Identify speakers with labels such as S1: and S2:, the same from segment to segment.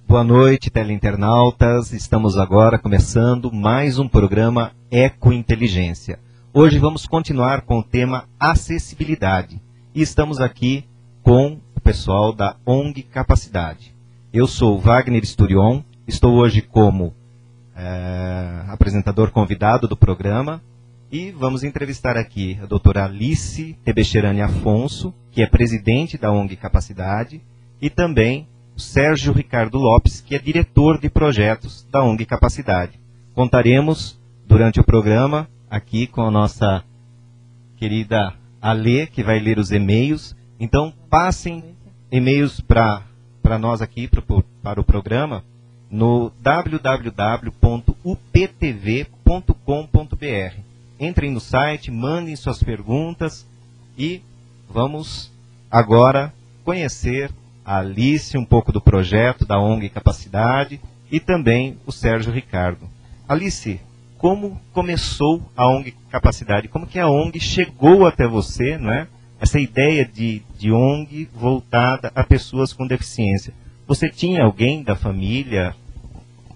S1: Boa noite, teleinternautas. Estamos agora começando mais um programa Ecointeligência. Hoje vamos continuar com o tema acessibilidade. E estamos aqui com o pessoal da ONG Capacidade. Eu sou Wagner Sturion, estou hoje como apresentador convidado do programa e vamos entrevistar aqui a doutora Alice Tebexerani Afonso, que é presidente da ONG Capacidade, e também o Sérgio Ricardo Lopes, que é diretor de projetos da ONG Capacidade. Contaremos durante o programa aqui com a nossa querida Ale, que vai ler os e-mails. Então passem e-mails para nós aqui, para o programa, no www.uptv.com.br. Entrem no site, mandem suas perguntas e vamos agora conhecer a Alice, um pouco do projeto da ONG Capacidade e também o Sérgio Ricardo. Alice, como começou a ONG Capacidade? Como que a ONG chegou até você, não é? Essa ideia de ONG voltada a pessoas com deficiência. Você tinha alguém da família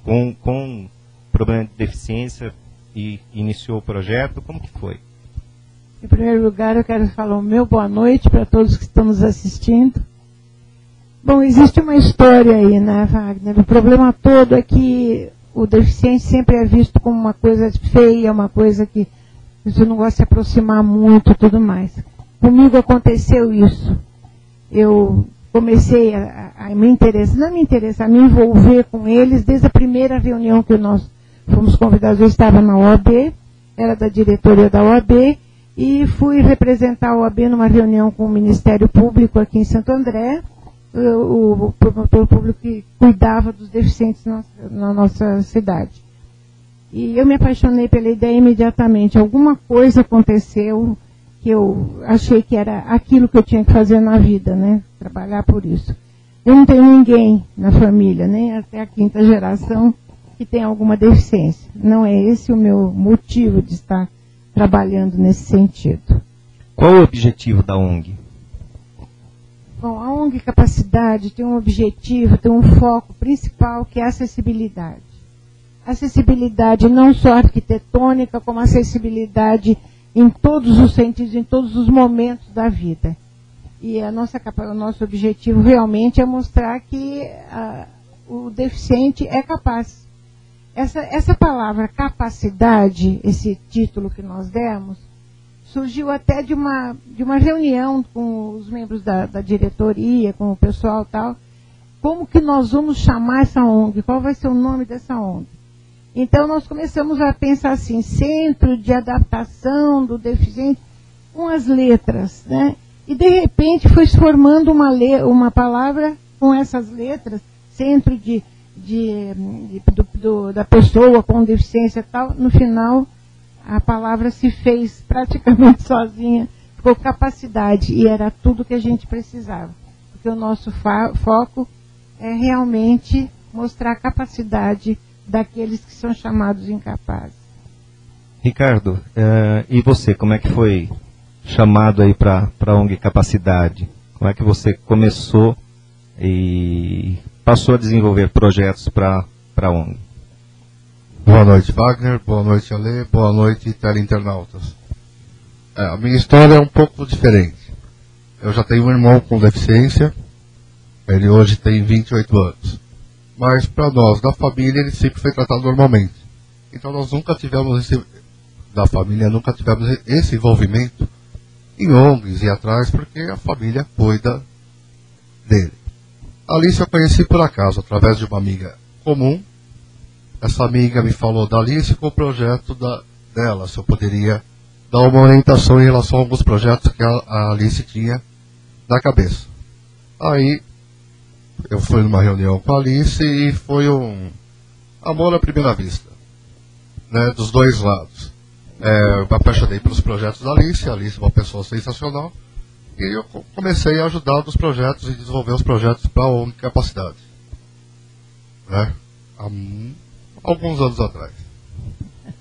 S1: com problema de deficiência e iniciou o projeto? Como que foi?
S2: Em primeiro lugar, eu quero falar o meu boa noite para todos que estão nos assistindo. Bom, existe uma história aí, né, Wagner? O problema todo é que o deficiente sempre é visto como uma coisa feia, uma coisa que você não gosta de se aproximar muito e tudo mais. Comigo aconteceu isso. Eu comecei a me interessar, a me envolver com eles desde a primeira reunião que nós fomos convidados. Eu estava na OAB, era da diretoria da OAB, e fui representar a OAB numa reunião com o Ministério Público aqui em Santo André, o promotor público que cuidava dos deficientes na nossa cidade. E eu me apaixonei pela ideia imediatamente. Alguma coisa aconteceu que eu achei que era aquilo que eu tinha que fazer na vida, né? Trabalhar por isso. Eu não tenho ninguém na família, nem até a quinta geração, que tem alguma deficiência. Não é esse o meu motivo de estar trabalhando nesse sentido.
S1: Qual o objetivo da ONG?
S2: Bom, a ONG Capacidade tem um objetivo, tem um foco principal, que é a acessibilidade. Acessibilidade não só arquitetônica, como acessibilidade em todos os sentidos, em todos os momentos da vida. E o nosso objetivo realmente é mostrar que o deficiente é capaz. Essa palavra capacidade, esse título que nós demos, surgiu até de uma reunião com os membros da diretoria, com o pessoal e tal. Como que nós vamos chamar essa ONG? Qual vai ser o nome dessa ONG? Então nós começamos a pensar assim, Centro de Adaptação do Deficiente, com as letras, né? E de repente foi se formando uma palavra com essas letras, Centro da pessoa com deficiência e tal. No final, a palavra se fez praticamente sozinha, ficou capacidade, e era tudo que a gente precisava. Porque o nosso foco é realmente mostrar a capacidade daqueles que são chamados incapazes.
S1: Ricardo, e você, como é que foi chamado aí para a ONG Capacidade? Como é que você começou e passou a desenvolver projetos para a ONG?
S3: Boa noite, Wagner. Boa noite, Ale. Boa noite, teleinternautas. A minha história é um pouco diferente. Eu já tenho um irmão com deficiência. Ele hoje tem 28 anos. Mas para nós, da família, ele sempre foi tratado normalmente. Então nós nunca tivemos nunca tivemos esse envolvimento em ONGs e atrás, porque a família cuida dele. A Alice eu conheci por acaso, através de uma amiga comum. Essa amiga me falou da Alice com o projeto dela, se eu poderia dar uma orientação em relação a alguns projetos que a Alice tinha na cabeça. Aí eu fui numa reunião com a Alice e foi um amor à primeira vista, né, dos dois lados. Eu me apaixonei pelos projetos da Alice. A Alice é uma pessoa sensacional, e eu comecei a ajudar nos projetos e desenvolver os projetos para a ONG Capacidade, né, há alguns anos atrás.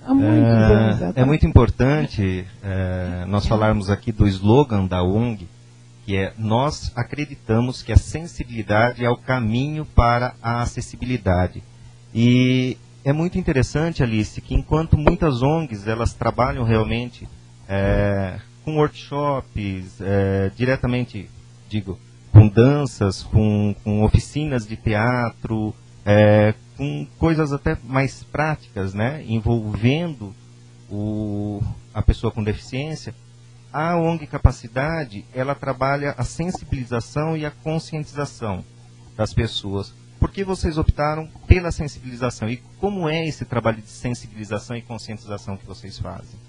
S2: Há muitos anos atrás.
S1: É muito importante nós falarmos aqui do slogan da ONG, que é: nós acreditamos que a sensibilidade é o caminho para a acessibilidade. E é muito interessante, Alice, que enquanto muitas ONGs elas trabalham realmente com workshops, diretamente, digo, com danças, com oficinas de teatro, com coisas até mais práticas, né, envolvendo a pessoa com deficiência, a ONG Capacidade, ela trabalha a sensibilização e a conscientização das pessoas. Por que vocês optaram pela sensibilização? E como é esse trabalho de sensibilização e conscientização que vocês fazem?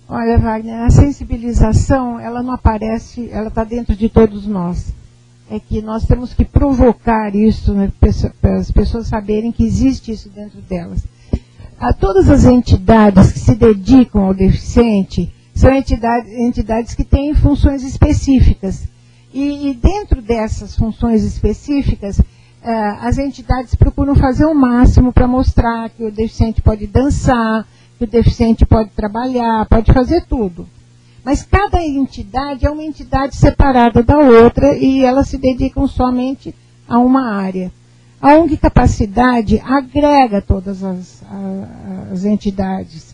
S2: Olha, Wagner, a sensibilização, ela não aparece, ela está dentro de todos nós. É que nós temos que provocar isso, né, para as pessoas saberem que existe isso dentro delas. Todas as entidades que se dedicam ao deficiente são entidades que têm funções específicas. E dentro dessas funções específicas, as entidades procuram fazer o máximo para mostrar que o deficiente pode dançar, que o deficiente pode trabalhar, pode fazer tudo. Mas cada entidade é uma entidade separada da outra e elas se dedicam somente a uma área. A ONG Capacidade agrega todas as entidades.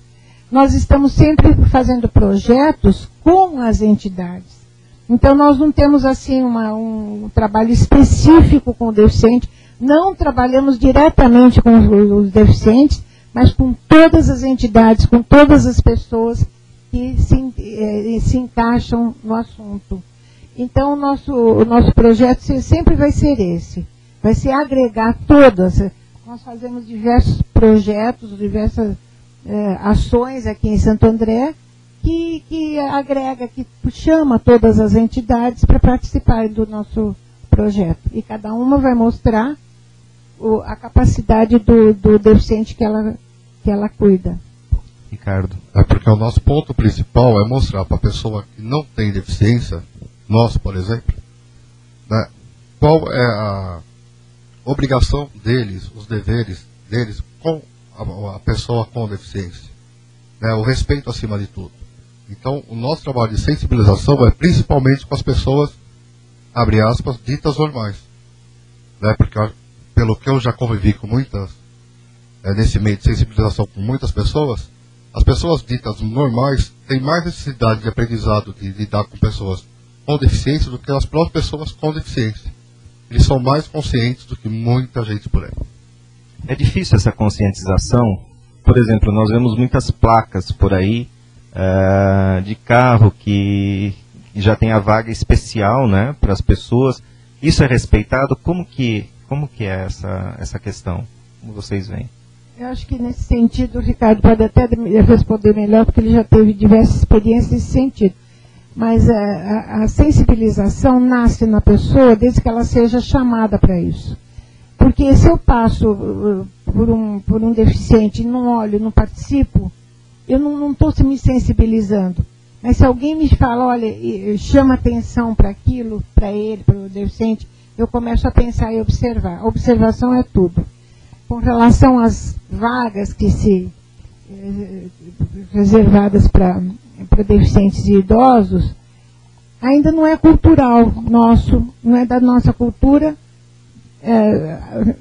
S2: Nós estamos sempre fazendo projetos com as entidades. Então, nós não temos assim um trabalho específico com o deficiente, não trabalhamos diretamente com os deficientes, mas com todas as entidades, com todas as pessoas que se encaixam no assunto. Então, o nosso projeto sempre vai ser esse, vai ser agregar todas. Nós fazemos diversos projetos, diversas ações aqui em Santo André, que agrega, que chama todas as entidades para participarem do nosso projeto. E cada uma vai mostrar a capacidade do deficiente que ela cuida.
S1: Ricardo.
S3: Porque o nosso ponto principal é mostrar para a pessoa que não tem deficiência, nós, por exemplo, né, qual é a obrigação deles, os deveres deles com a pessoa com deficiência. Né, o respeito acima de tudo. Então, o nosso trabalho de sensibilização é principalmente com as pessoas, abre aspas, ditas normais. Né? Porque, pelo que eu já convivi com muitas, nesse meio de sensibilização com muitas pessoas, as pessoas ditas normais têm mais necessidade de aprendizado de lidar com pessoas com deficiência do que as próprias pessoas com deficiência. Eles são mais conscientes do que muita gente por aí.
S1: É difícil essa conscientização. Por exemplo, nós vemos muitas placas por aí, de carro que já tem a vaga especial, né, para as pessoas. Isso é respeitado? Como que é essa questão? Como vocês veem?
S2: Eu acho que nesse sentido o Ricardo pode até responder melhor, porque ele já teve diversas experiências nesse sentido. Mas a sensibilização nasce na pessoa desde que ela seja chamada para isso. Porque se eu passo por um deficiente e não olho, não participo, eu não estou me sensibilizando. Mas se alguém me fala, olha, chama atenção para aquilo, para ele, para o deficiente, eu começo a pensar e observar. A observação é tudo. Com relação às vagas que reservadas para deficientes e idosos, ainda não é cultural nosso, não é da nossa cultura.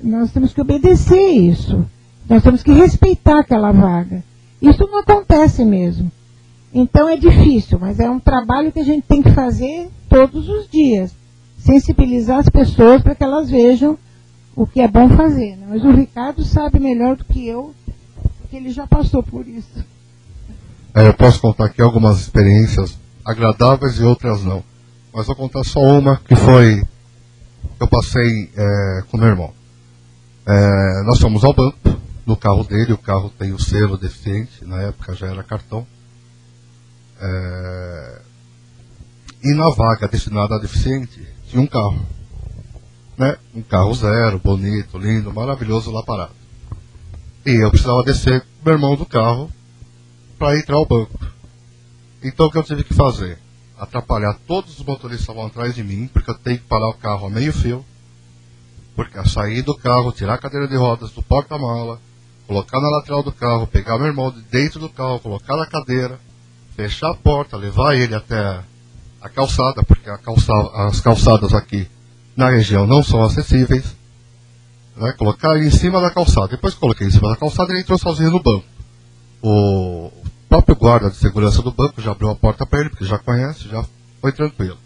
S2: Nós temos que obedecer isso. Nós temos que respeitar aquela vaga. Isso não acontece mesmo. Então é difícil, mas é um trabalho que a gente tem que fazer todos os dias. Sensibilizar as pessoas para que elas vejam o que é bom fazer. Né? Mas o Ricardo sabe melhor do que eu, porque ele já passou por isso.
S3: Eu posso contar aqui algumas experiências agradáveis e outras não. Mas vou contar só uma que foi que eu passei com meu irmão. Nós fomos ao banco, no carro dele, o carro tem o selo deficiente, na época já era cartão. E na vaga destinada a deficiente, tinha um carro. Né? Um carro zero, bonito, lindo, maravilhoso lá parado. E eu precisava descer com meu irmão do carro para entrar ao banco. Então o que eu tive que fazer? Atrapalhar todos os motoristas que estavam atrás de mim, porque eu tenho que parar o carro a meio fio, porque eu sair do carro, tirar a cadeira de rodas do porta-mala, colocar na lateral do carro, pegar meu irmão de dentro do carro, colocar na cadeira, fechar a porta, levar ele até a calçada, porque as calçadas aqui na região não são acessíveis, né? Colocar ele em cima da calçada. Depois que coloquei em cima da calçada, ele entrou sozinho no banco. O próprio guarda de segurança do banco já abriu a porta para ele, porque já conhece, já foi tranquilo.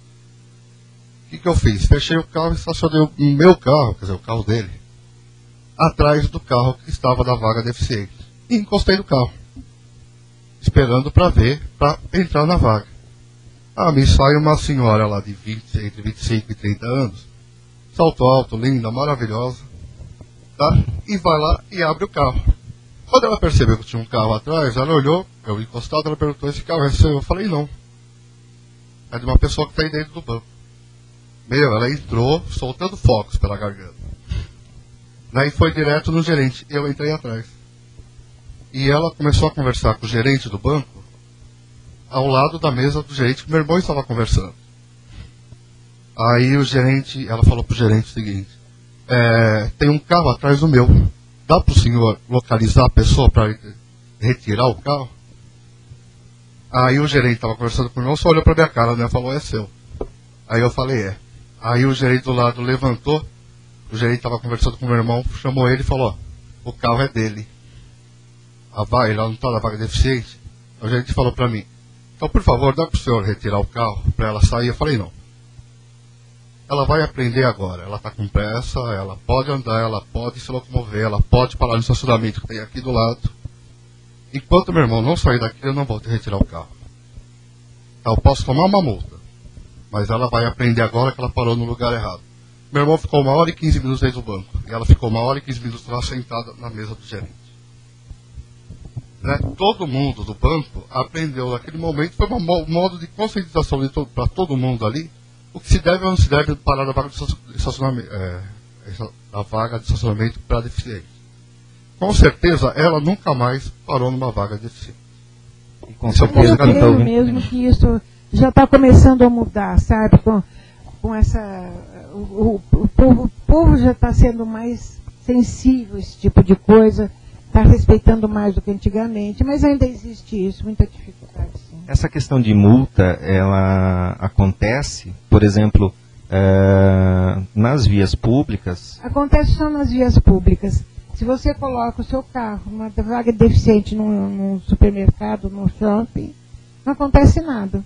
S3: O que eu fiz? Fechei o carro e estacionei o meu carro, quer dizer, o carro dele, atrás do carro que estava na vaga deficiente. E encostei no carro, esperando para ver, para entrar na vaga. Me sai uma senhora lá de entre 25 e 30 anos, salto alto, linda, maravilhosa, tá? E vai lá e abre o carro. Quando ela percebeu que tinha um carro atrás, ela olhou, eu encostado, ela perguntou: esse carro é seu? Eu falei: não. É de uma pessoa que está aí dentro do banco. Ela entrou soltando fogos pela garganta. Daí foi direto no gerente. Eu entrei atrás. E ela começou a conversar com o gerente do banco ao lado da mesa do gerente que meu irmão estava conversando. Aí ela falou pro gerente o seguinte: tem um carro atrás do meu. Dá pro senhor localizar a pessoa para retirar o carro? Aí o gerente estava conversando com o meu irmão, só olhou pra minha cara, né? Falou: é seu. Aí eu falei: é. Aí o gerente do lado levantou, o gerente estava conversando com o meu irmão, chamou ele e falou: o carro é dele. Ele não está na vaga deficiente. O gerente falou para mim: então, por favor, dá para o senhor retirar o carro para ela sair? Eu falei: não. Ela vai aprender agora, ela está com pressa, ela pode andar, ela pode se locomover, ela pode parar no estacionamento que tem aqui do lado. Enquanto meu irmão não sair daqui, eu não vou te retirar o carro. Eu posso tomar uma multa, mas ela vai aprender agora que ela parou no lugar errado. Meu irmão ficou 1h15 minutos dentro do banco, e ela ficou 1h15 minutos lá sentada na mesa do gerente. Né? Todo mundo do banco aprendeu naquele momento, foi um modo de conscientização para todo mundo ali, o que se deve ou não se deve parar na vaga de estacionamento, a vaga de estacionamento para deficiente. Com certeza, ela nunca mais parou numa vaga de deficiente.
S1: E com certeza,
S2: eu creio mesmo que isso já está começando a mudar, sabe? Com essa, o povo já está sendo mais sensível a esse tipo de coisa, está respeitando mais do que antigamente, mas ainda existe isso, muita dificuldade, sim.
S1: Essa questão de multa, ela acontece, por exemplo, nas vias públicas?
S2: Acontece só nas vias públicas. Se você coloca o seu carro, uma vaga deficiente num supermercado, num shopping, não acontece nada.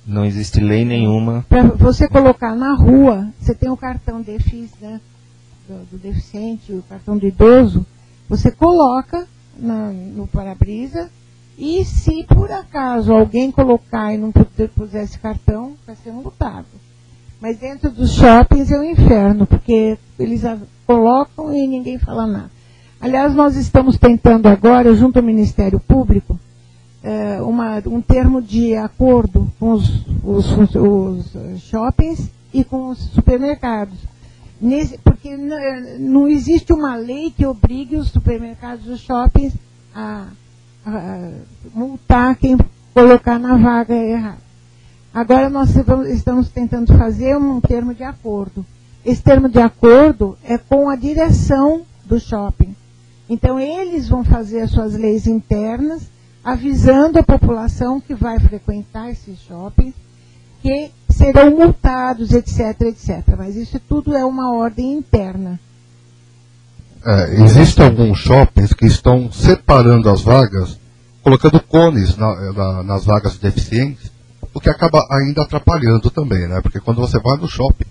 S1: Não existe lei nenhuma.
S2: Para você colocar na rua, você tem o cartão DEFIS, né, do deficiente, o cartão do idoso, você coloca no para-brisa, e se por acaso alguém colocar e não puser esse cartão, vai ser multado. Mas dentro dos shoppings é o inferno, porque eles colocam e ninguém fala nada. Aliás, nós estamos tentando agora, junto ao Ministério Público, um termo de acordo com os shoppings e com os supermercados. Porque não existe uma lei que obrigue os supermercados e os shoppings a multar quem colocar na vaga errada. Agora nós estamos tentando fazer um termo de acordo. Esse termo de acordo é com a direção do shopping. Então eles vão fazer as suas leis internas, avisando a população que vai frequentar esses shoppings, que serão multados, etc, etc. Mas isso tudo é uma ordem interna.
S3: Existem alguns shoppings que estão separando as vagas, colocando cones nas vagas deficientes, o que acaba ainda atrapalhando também, né? Porque quando você vai no shopping,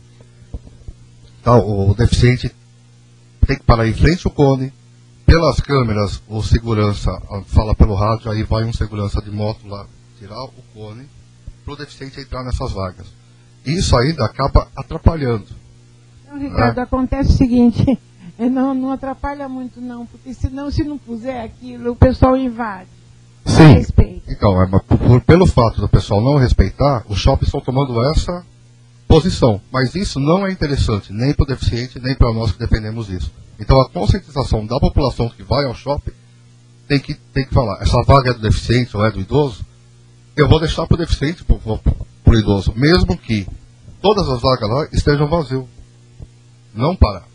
S3: tá, o deficiente tem que parar em frente ao cone, pelas câmeras, o segurança fala pelo rádio, aí vai um segurança de moto lá tirar o cone para o deficiente entrar nessas vagas. Isso ainda acaba atrapalhando.
S2: Então, Ricardo, acontece o seguinte, não atrapalha muito não, porque senão, se não puser aquilo, o pessoal invade.
S3: Sim,
S2: respeito.
S3: Então, pelo fato do pessoal não respeitar, os shoppings estão tomando essa posição. Mas isso não é interessante, nem para o deficiente, nem para nós que dependemos disso. Então, a conscientização da população que vai ao shopping tem que falar, essa vaga é do deficiente ou é do idoso, eu vou deixar para o deficiente, para o idoso, mesmo que todas as vagas lá estejam vazias. Não parar.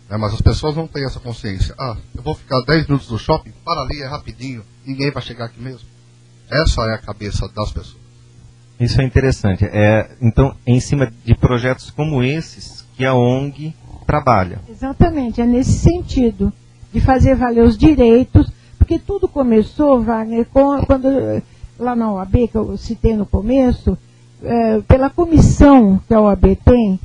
S3: Mas as pessoas não têm essa consciência. Eu vou ficar 10 minutos no shopping, para ali, é rapidinho, ninguém vai chegar aqui mesmo. Essa é a cabeça das pessoas.
S1: Isso é interessante. Então, é em cima de projetos como esses que a ONG trabalha.
S2: Exatamente, é nesse sentido, de fazer valer os direitos, porque tudo começou, Wagner, quando, lá na OAB, que eu citei no começo, pela comissão que a OAB tem,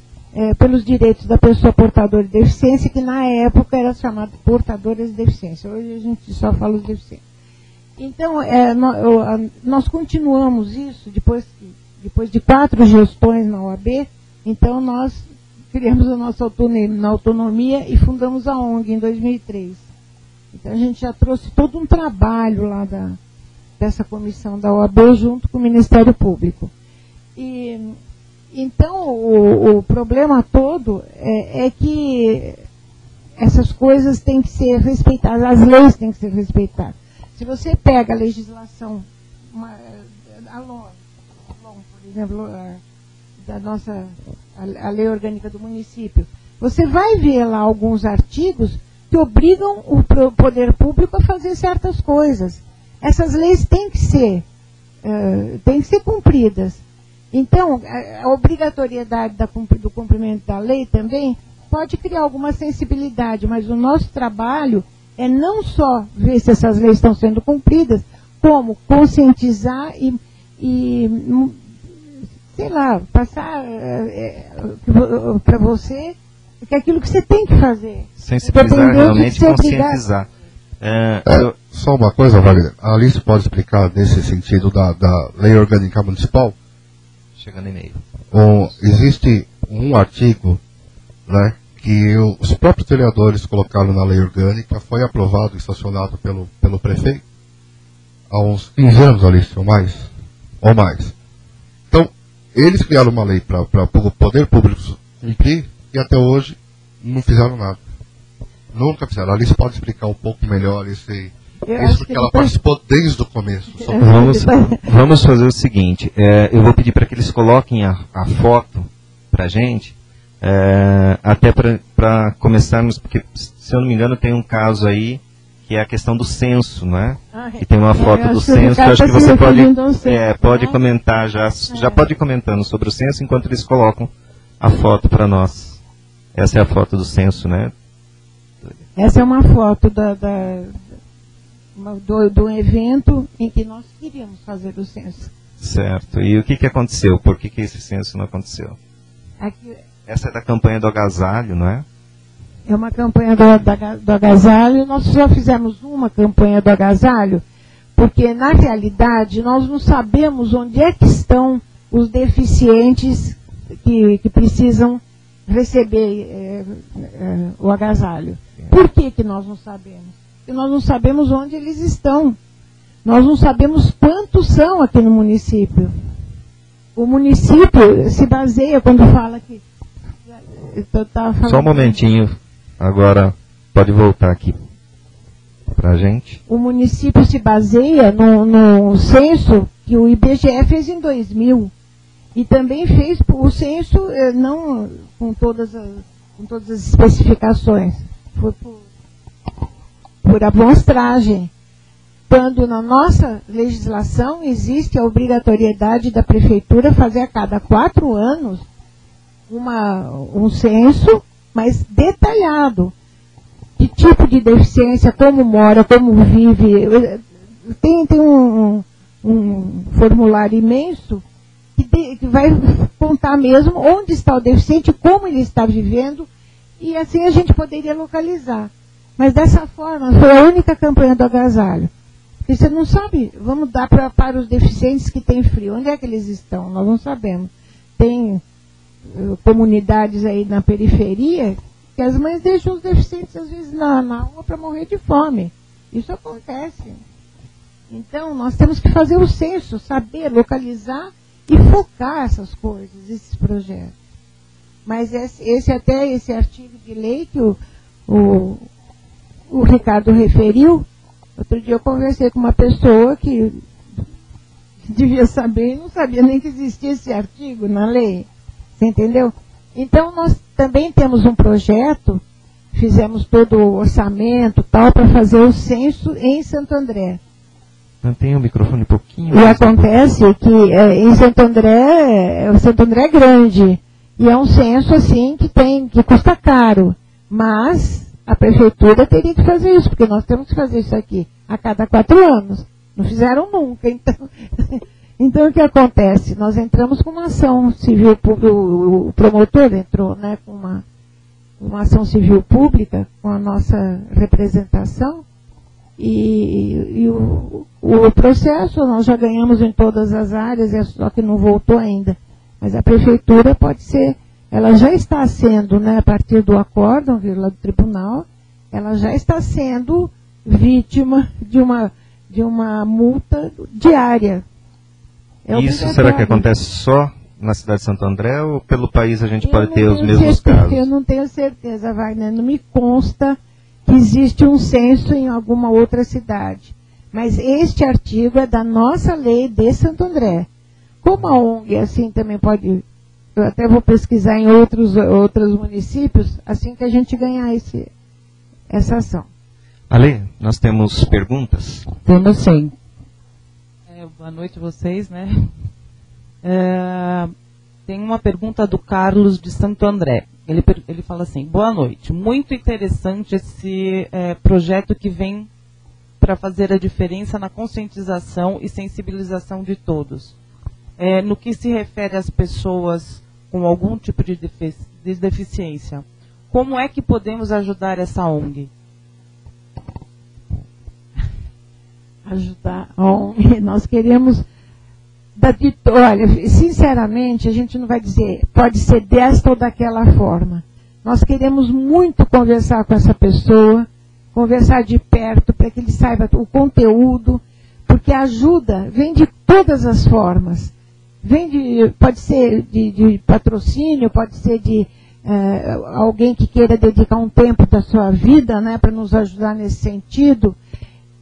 S2: pelos direitos da pessoa portadora de deficiência, que na época era chamada portadora de deficiência, hoje a gente só fala os deficientes. Então, nós continuamos isso, depois de 4 gestões na OAB, então nós criamos a nossa autonomia e fundamos a ONG em 2003. Então a gente já trouxe todo um trabalho lá dessa comissão da OAB junto com o Ministério Público. E então o problema todo é que essas coisas têm que ser respeitadas, as leis têm que ser respeitadas. Se você pega a legislação, a LOM, por exemplo, a lei orgânica do município, você vai ver lá alguns artigos que obrigam o poder público a fazer certas coisas. Essas leis têm que ser cumpridas. Então, a obrigatoriedade do cumprimento da lei também pode criar alguma sensibilidade, mas o nosso trabalho é não só ver se essas leis estão sendo cumpridas, como conscientizar e sei lá, passar para você que é aquilo que você tem que fazer.
S1: Sensibilizar, realmente conscientizar.
S3: Só uma coisa, Wagner. A Alice pode explicar nesse sentido da Lei Orgânica Municipal?
S1: Chegando e-mail.
S3: Existe um artigo, né, que os próprios vereadores colocaram na Lei Orgânica, foi aprovado e sancionado pelo prefeito há uns 15 anos, Alice, ou mais. Então, eles criaram uma lei para o poder público cumprir e até hoje não fizeram nada. Nunca fizeram. A Alice pode explicar um pouco melhor isso porque ela participou desde o começo.
S1: Vamos fazer o seguinte, eu vou pedir para que eles coloquem a foto para a gente, até para começarmos, porque se eu não me engano tem um caso aí, que é a questão do censo, não é? Que tem uma foto do censo, acho que você pode comentar já pode ir comentando sobre o censo enquanto eles colocam a foto para nós. Essa é a foto do censo, né?
S2: Essa é uma foto do evento em que nós queríamos fazer o censo.
S1: Certo. E o que aconteceu? Por que esse censo não aconteceu? Essa é da campanha do agasalho, não é?
S2: É uma campanha do agasalho. Nós só fizemos uma campanha do agasalho, porque na realidade nós não sabemos onde é que estão os deficientes que precisam receber o agasalho. Por que nós não sabemos? Porque nós não sabemos onde eles estão. Nós não sabemos quantos são aqui no município. O município se baseia quando fala que...
S1: Só um momentinho. Agora pode voltar aqui para a gente.
S2: O município se baseia no censo que o IBGE fez em 2000. E também fez o censo não com todas as especificações. Foi por amostragem. Quando na nossa legislação existe a obrigatoriedade da prefeitura fazer a cada 4 anos um censo, mas detalhado. Que tipo de deficiência, como mora, como vive. Tem um formulário imenso que vai contar mesmo onde está o deficiente, como ele está vivendo, e assim a gente poderia localizar. Mas dessa forma, foi a única campanha do agasalho. Porque você não sabe, vamos dar para os deficientes que têm frio, onde é que eles estão? Nós não sabemos. Tem comunidades aí na periferia que as mães deixam os deficientes às vezes na rua para morrer de fome. Isso acontece. Então, nós temos que fazer o censo, saber localizar e focar essas coisas, esses projetos. Mas esse artigo de lei que o Ricardo referiu, outro dia eu conversei com uma pessoa que devia saber e não sabia nem que existia esse artigo na lei. Você entendeu? Então, nós também temos um projeto, fizemos todo o orçamento tal, para fazer o censo em Santo André.
S1: Mantém o microfone um pouquinho.
S2: E acontece que em Santo André é grande, e é um censo assim que custa caro, mas a prefeitura teria que fazer isso, porque nós temos que fazer isso aqui a cada 4 anos. Não fizeram nunca, então o que acontece? Nós entramos com uma ação civil pública, o promotor entrou, né, com uma ação civil pública, com a nossa representação, e o processo nós já ganhamos em todas as áreas, só que não voltou ainda. Mas a prefeitura pode ser, ela já está sendo, né, a partir do acórdão lá do tribunal, ela já está sendo vítima de uma multa diária.
S1: Isso será que acontece só na cidade de Santo André ou pelo país a gente pode ter os mesmos casos?
S2: Eu não tenho certeza, Wagner, não me consta que existe um censo em alguma outra cidade. Mas este artigo é da nossa lei de Santo André. Como a ONG assim também pode, eu até vou pesquisar em outros municípios, assim que a gente ganhar essa ação.
S1: Ale, nós temos perguntas?
S4: Temos sim. Boa noite a vocês, né? Tem uma pergunta do Carlos de Santo André. Ele fala assim: boa noite, muito interessante esse projeto que vem para fazer a diferença na conscientização e sensibilização de todos. No que se refere às pessoas com algum tipo de deficiência, como é que podemos ajudar essa ONG?
S2: Ajudar a ONG, nós queremos... Olha, sinceramente, a gente não vai dizer, pode ser desta ou daquela forma. Nós queremos muito conversar com essa pessoa, conversar de perto, para que ele saiba o conteúdo, porque a ajuda vem de todas as formas. Pode ser de patrocínio, pode ser de alguém que queira dedicar um tempo da sua vida, né, para nos ajudar nesse sentido.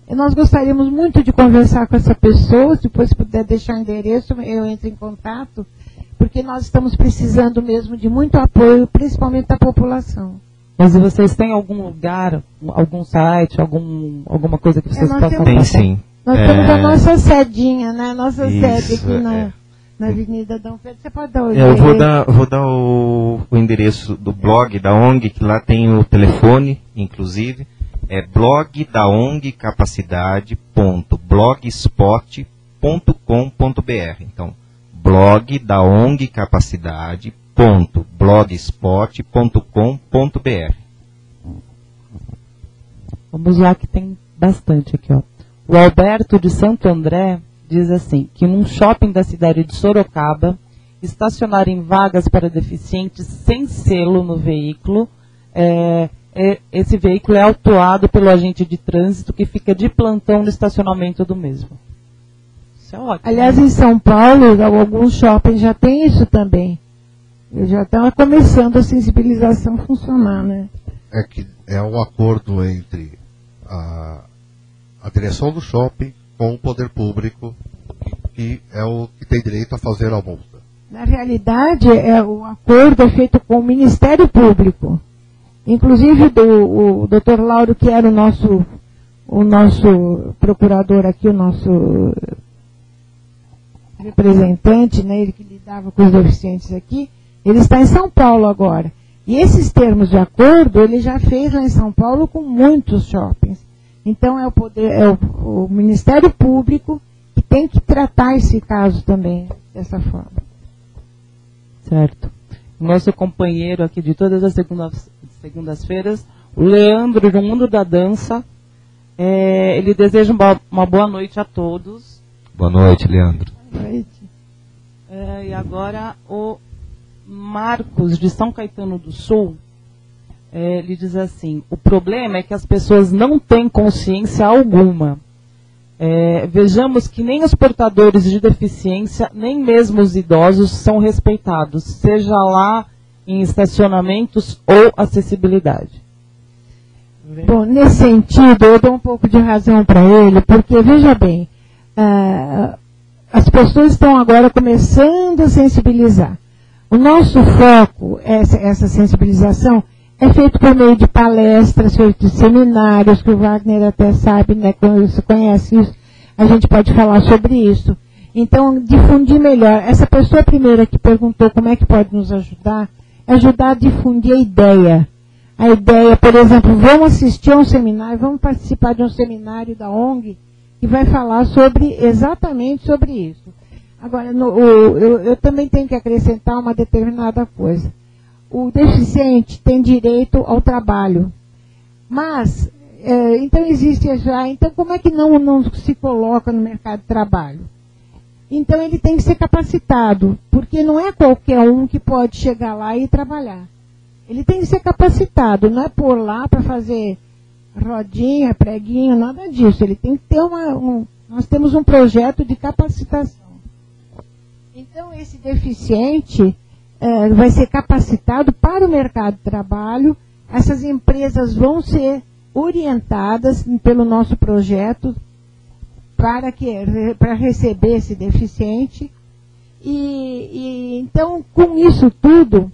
S2: Nós gostaríamos muito de conversar com essa pessoa, se depois puder deixar o endereço, eu entro em contato, porque nós estamos precisando mesmo de muito apoio, principalmente da população.
S4: Mas e vocês têm algum lugar, algum site, alguma coisa que vocês possam...
S1: Tem sim.
S2: Nós temos a nossa sedinha, né? Nossa sede aqui na Avenida Dom Pedro. Você pode dar o endereço?
S1: Eu vou dar o endereço do blog da ONG, que lá tem o telefone, inclusive. É blogdaongcapacidade.blogspot.com.br. Então, blogdaongcapacidade.blogspot.com.br.
S4: Vamos lá que tem bastante aqui, ó. O Alberto de Santo André diz assim, que num shopping da cidade de Sorocaba, estacionar em vagas para deficientes sem selo no veículo, esse veículo é autuado pelo agente de trânsito que fica de plantão no estacionamento do mesmo. Isso é ótimo.
S2: Aliás, em São Paulo, alguns shoppings já tem isso também. Já está começando a sensibilização funcionar, né?
S3: É um acordo entre a direção do shopping com o poder público, que é o que tem direito a fazer a multa.
S2: Na realidade, o acordo é feito com o Ministério Público. Inclusive o Dr. Lauro, que era o nosso procurador aqui, o nosso representante, né, ele que lidava com os deficientes aqui, ele está em São Paulo agora. E esses termos de acordo, ele já fez lá em São Paulo com muitos shoppings. Então é o Ministério Público que tem que tratar esse caso também dessa forma.
S4: Certo. Nosso companheiro aqui de todas as segundas-feiras, o Leandro, do Mundo da Dança, ele deseja uma boa noite a todos.
S1: Boa noite, Leandro.
S2: Boa noite.
S4: E agora o Marcos, de São Caetano do Sul, ele diz assim: o problema é que as pessoas não têm consciência alguma. Vejamos que nem os portadores de deficiência, nem mesmo os idosos são respeitados, seja lá em estacionamentos ou acessibilidade.
S2: Bom, nesse sentido, eu dou um pouco de razão para ele, porque, veja bem, as pessoas estão agora começando a sensibilizar. O nosso foco, essa sensibilização, é feito por meio de palestras, feito de seminários, que o Wagner até sabe, né, quando você conhece isso. a gente pode falar sobre isso. Então, difundir melhor. Essa pessoa primeira que perguntou como é que pode nos ajudar, ajudar a difundir a ideia. A ideia, por exemplo, vamos assistir a um seminário, vamos participar de um seminário da ONG que vai falar exatamente sobre isso. Agora, eu também tenho que acrescentar uma determinada coisa. O deficiente tem direito ao trabalho. Mas, então existe já, então como é que não se coloca no mercado de trabalho? Então ele tem que ser capacitado, porque não é qualquer um que pode chegar lá e trabalhar. Ele tem que ser capacitado, não é por lá para fazer rodinha, preguinho, nada disso. Ele tem que ter nós temos um projeto de capacitação. Então esse deficiente vai ser capacitado para o mercado de trabalho. Essas empresas vão ser orientadas pelo nosso projeto para receber esse deficiente. E então, com isso tudo,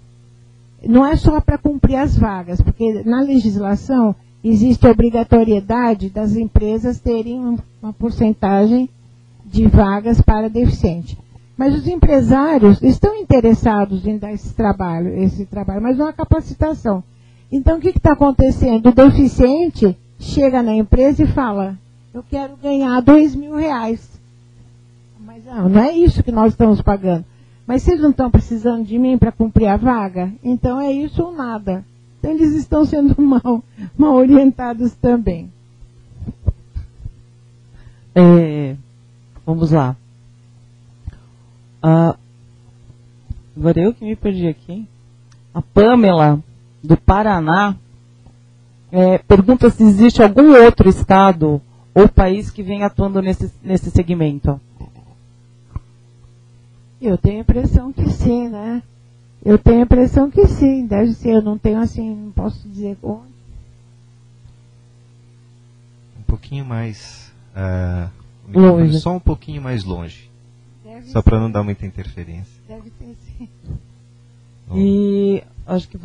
S2: não é só para cumprir as vagas, porque na legislação existe a obrigatoriedade das empresas terem uma porcentagem de vagas para deficiente. Mas os empresários estão interessados em dar esse trabalho, mas não a capacitação. Então, o que está acontecendo? O deficiente chega na empresa e fala, eu quero ganhar R$2.000. Mas não é isso que nós estamos pagando. Mas vocês não estão precisando de mim para cumprir a vaga? Então é isso ou nada. Então eles estão sendo mal orientados também.
S4: Vamos lá. Agora eu que me perdi aqui. A Pamela, do Paraná, pergunta se existe algum outro estado ou país que vem atuando nesse segmento.
S2: Eu tenho a impressão que sim, né? Eu tenho a impressão que sim, deve ser. Eu não tenho assim, não posso dizer onde.
S1: Um pouquinho mais
S4: longe.
S1: Só um pouquinho mais longe.
S2: Deve
S1: só para não dar muita interferência.
S2: Deve ter sim.
S4: E acho que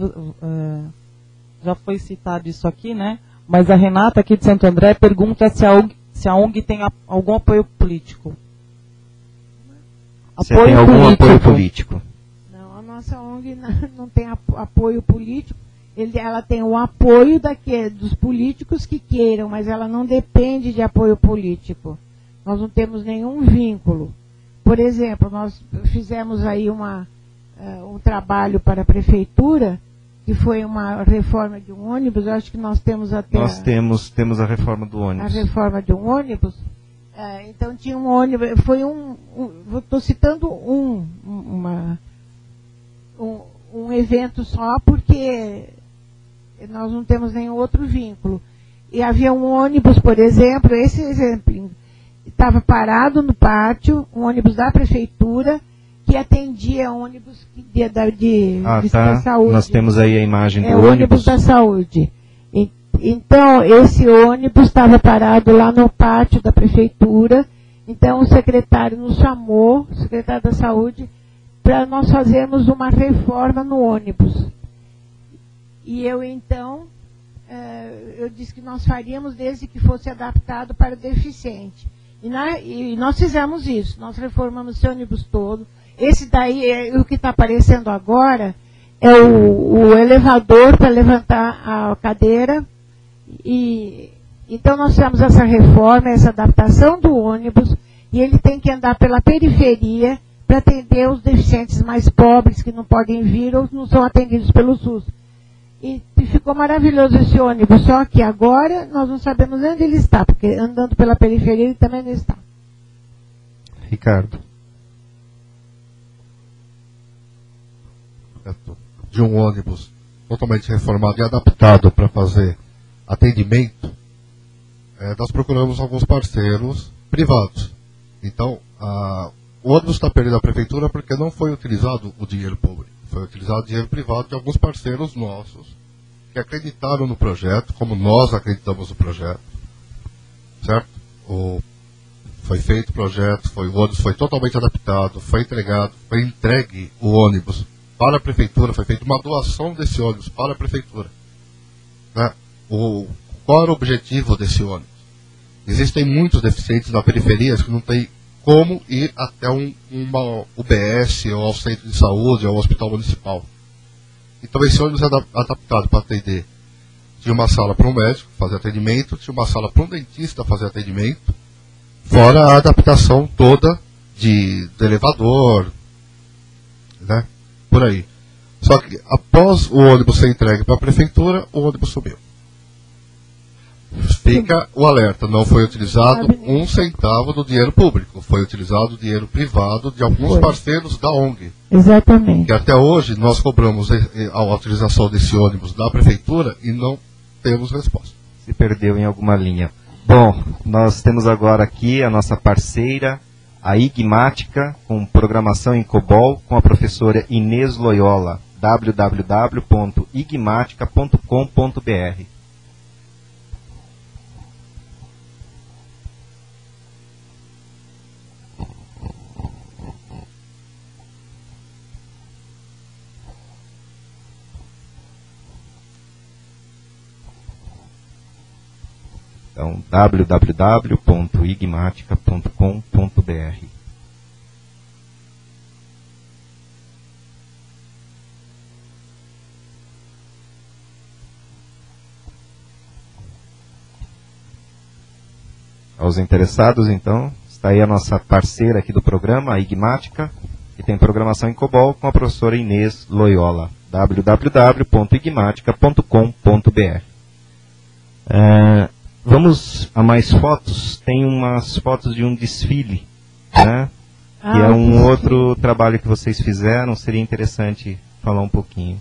S4: já foi citado isso aqui, né? Mas a Renata aqui de Santo André pergunta se a ONG tem algum apoio político.
S1: Você tem algum apoio político?
S2: Não, a nossa ONG não tem apoio político. Ela tem o apoio dos políticos que queiram, mas ela não depende de apoio político. Nós não temos nenhum vínculo. Por exemplo, nós fizemos aí um trabalho para a prefeitura, que foi uma reforma de um ônibus. Eu acho que nós temos até...
S1: Nós temos a reforma do ônibus.
S2: A reforma de um ônibus. Então tinha um ônibus, estou citando um evento só, porque nós não temos nenhum outro vínculo. E havia um ônibus, por exemplo, esse exemplo, estava parado no pátio, um ônibus da prefeitura, que atendia ônibus da saúde.
S1: Nós temos aí a imagem do
S2: ônibus da saúde. Então, esse ônibus estava parado lá no pátio da prefeitura. Então, o secretário nos chamou, o secretário da saúde, para nós fazermos uma reforma no ônibus. E eu, então, eu disse que nós faríamos desde que fosse adaptado para o deficiente. E nós fizemos isso, nós reformamos esse ônibus todo. Esse daí, o que está aparecendo agora, é o elevador para levantar a cadeira. E então nós fizemos essa reforma, essa adaptação do ônibus, e ele tem que andar pela periferia para atender os deficientes mais pobres que não podem vir ou não são atendidos pelo SUS. E ficou maravilhoso esse ônibus, só que agora nós não sabemos onde ele está, porque andando pela periferia ele também não está.
S1: Ricardo.
S3: De um ônibus totalmente reformado e adaptado para fazer atendimento, nós procuramos alguns parceiros privados. Então, o ônibus está perdendo a prefeitura porque não foi utilizado o dinheiro público. Foi utilizado o dinheiro privado de alguns parceiros nossos que acreditaram no projeto, como nós acreditamos no projeto. Certo? Foi feito o projeto, o ônibus foi totalmente adaptado, foi entregue o ônibus para a prefeitura, foi feita uma doação desse ônibus para a prefeitura. Né? Qual era o objetivo desse ônibus? Existem muitos deficientes na periferia que não tem como ir até uma UBS, ou ao centro de saúde, ou ao hospital municipal. Então esse ônibus é adaptado para atender de uma sala para um médico fazer atendimento, de uma sala para um dentista fazer atendimento, fora a adaptação toda do elevador, né? Por aí. Só que após o ônibus ser entregue para a prefeitura, o ônibus sumiu. Fica o alerta, não foi utilizado um centavo do dinheiro público, foi utilizado o dinheiro privado de alguns parceiros da ONG.
S2: Exatamente.
S3: Que até hoje nós cobramos a utilização desse ônibus da prefeitura e não temos resposta.
S1: Se perdeu em alguma linha. Bom, nós temos agora aqui a nossa parceira, a Igmática, com programação em COBOL, com a professora Inês Loyola, www.igmatica.com.br. Então, www.igmatica.com.br. Aos interessados, então, está aí a nossa parceira aqui do programa, a Igmática, que tem programação em COBOL com a professora Inês Loyola, www.igmatica.com.br. Vamos a mais fotos. Tem umas fotos de um desfile, né? Que é um outro trabalho que vocês fizeram. Seria interessante falar um pouquinho.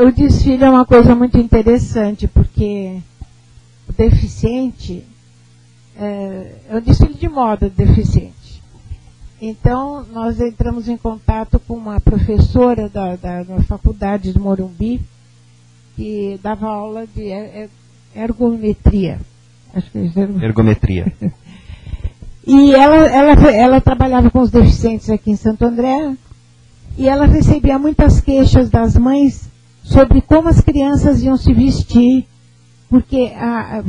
S2: O desfile é uma coisa muito interessante, porque o deficiente é um desfile de moda deficiente. Então, nós entramos em contato com uma professora da faculdade de Morumbi, que dava aula de ergometria. Acho que é
S1: ergometria.
S2: E ela trabalhava com os deficientes aqui em Santo André, e ela recebia muitas queixas das mães sobre como as crianças iam se vestir, porque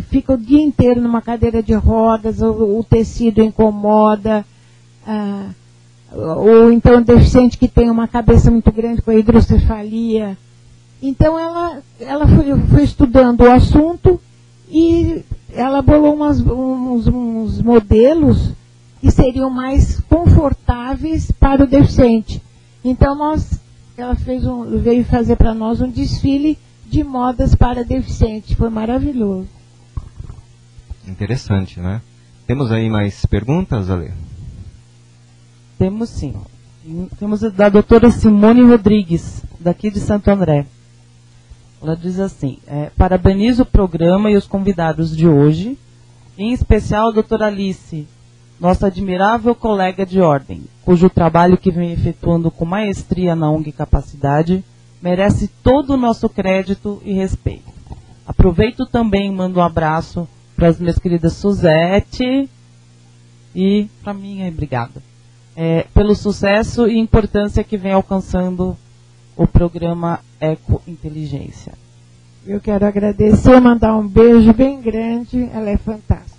S2: fica o dia inteiro numa cadeira de rodas, o tecido incomoda, ou então o deficiente que tem uma cabeça muito grande com a hidrocefalia. Então ela foi estudando o assunto e ela bolou uns modelos que seriam mais confortáveis para o deficiente. Então ela veio fazer para nós um desfile de modas para deficiente. Foi maravilhoso.
S1: Interessante, né? Temos aí mais perguntas, Ale?
S4: Temos sim. Temos da doutora Simone Rodrigues, daqui de Santo André. Ela diz assim: parabenizo o programa e os convidados de hoje, em especial a doutora Alice, nossa admirável colega de ordem, cujo trabalho que vem efetuando com maestria na ONG Capacidade merece todo o nosso crédito e respeito. Aproveito também e mando um abraço para as minhas queridas Suzete e para mim, obrigada, pelo sucesso e importância que vem alcançando o programa Eco Inteligência.
S2: Eu quero agradecer, mandar um beijo bem grande, ela é fantástica.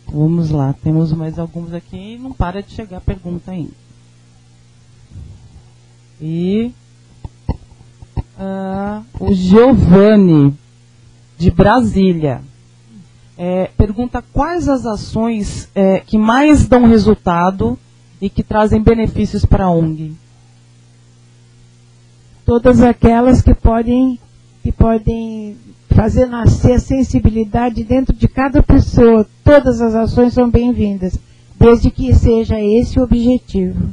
S4: Vamos lá, temos mais alguns aqui e não para de chegar a pergunta ainda. E o Giovanni, de Brasília, pergunta quais as ações que mais dão resultado e que trazem benefícios para a ONG.
S2: Todas aquelas que podem fazer nascer a sensibilidade dentro de cada pessoa. Todas as ações são bem-vindas, desde que seja esse o objetivo.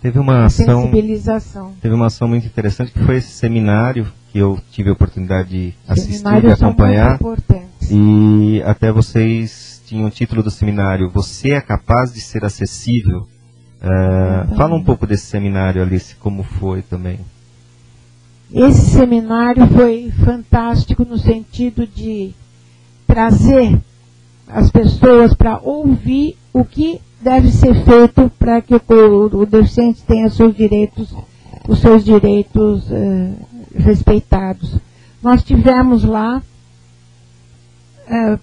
S1: Teve uma ação,
S2: sensibilização.
S1: Teve uma ação muito interessante, que foi esse seminário que eu tive a oportunidade de assistir e acompanhar.
S2: São muito importantes.
S1: E até vocês tinham o título do seminário, Você é capaz de ser acessível? Fala um pouco desse seminário, Alice, como foi também.
S2: Esse seminário foi fantástico no sentido de trazer as pessoas para ouvir o que deve ser feito para que o deficiente tenha os seus direitos respeitados. Nós tivemos lá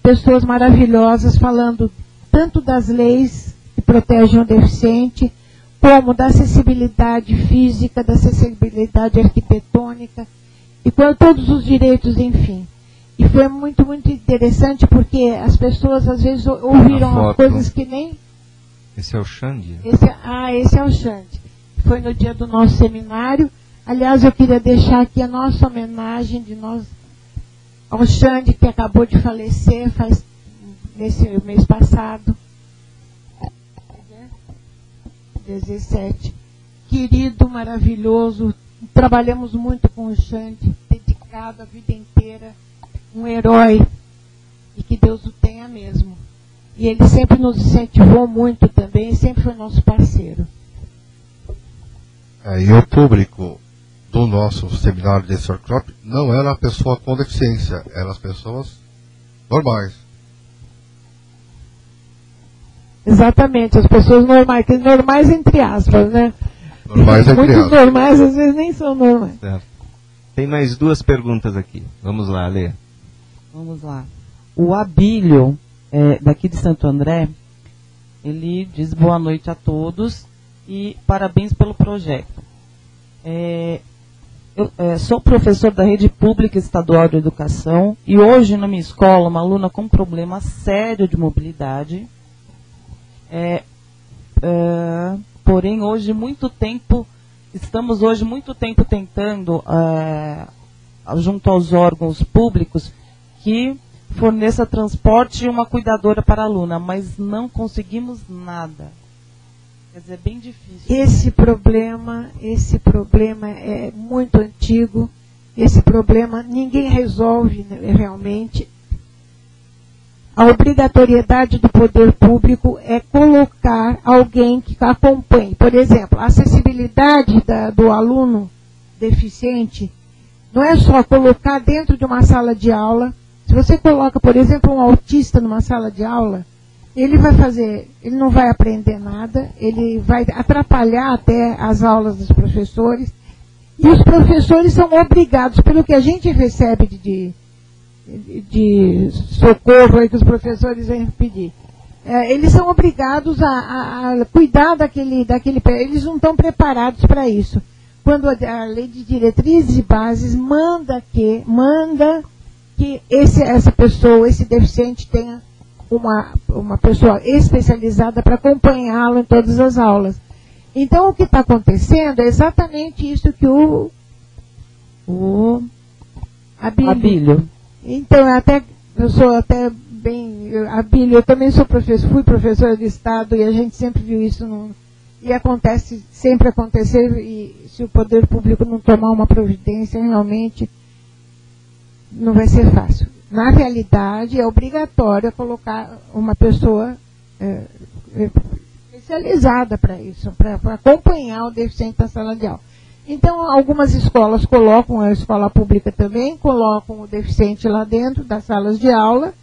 S2: pessoas maravilhosas falando tanto das leis que protegem o deficiente, como da acessibilidade física, da acessibilidade arquitetônica, e com todos os direitos, enfim. E foi muito, muito interessante, porque as pessoas às vezes ouviram coisas que nem...
S1: Esse é o Xande?
S2: Esse é o Xande. Foi no dia do nosso seminário. Aliás, eu queria deixar aqui a nossa homenagem ao Xande, que acabou de falecer nesse mês passado. 17. Querido, maravilhoso. Trabalhamos muito com o Xande, dedicado a vida inteira. Um herói. E que Deus o tenha mesmo. E ele sempre nos incentivou muito também, sempre foi nosso parceiro.
S3: E o público do nosso seminário de workshop não era a pessoa com deficiência, eram as pessoas normais.
S2: Exatamente, as pessoas normais entre aspas, né?
S3: Normais entre aspas.
S2: Muitos normais às vezes nem são normais.
S1: Certo. Tem mais 2 perguntas aqui. Vamos lá, Lê.
S4: Vamos lá. O Abílio, daqui de Santo André, ele diz boa noite a todos e parabéns pelo projeto. Eu sou professor da Rede Pública Estadual de Educação e hoje na minha escola uma aluna com problema sério de mobilidade. Porém, estamos hoje muito tempo tentando, junto aos órgãos públicos, que forneça transporte e uma cuidadora para a aluna, mas não conseguimos nada. Quer dizer, é bem difícil.
S2: Esse problema é muito antigo. Esse problema ninguém resolve, né, realmente. A obrigatoriedade do poder público é colocar alguém que acompanhe. Por exemplo, a acessibilidade do aluno deficiente não é só colocar dentro de uma sala de aula. Se você coloca, por exemplo, um autista numa sala de aula, ele não vai aprender nada, ele vai atrapalhar até as aulas dos professores, e os professores são obrigados, pelo que a gente recebe de socorro aí que os professores vêm pedir, eles são obrigados a cuidar daquele, eles não estão preparados para isso. Quando a lei de diretrizes e bases manda que essa pessoa, esse deficiente tenha uma pessoa especializada para acompanhá-lo em todas as aulas. Então, o que está acontecendo é exatamente isso que o Abílio. Então, Abílio, eu também fui professora de Estado e a gente sempre viu isso, e sempre acontecer, e se o poder público não tomar uma providência, realmente não vai ser fácil. Na realidade, é obrigatório colocar uma pessoa especializada para isso, para acompanhar o deficiente na sala de aula. Então, algumas escolas colocam, a escola pública também, colocam o deficiente lá dentro das salas de aula,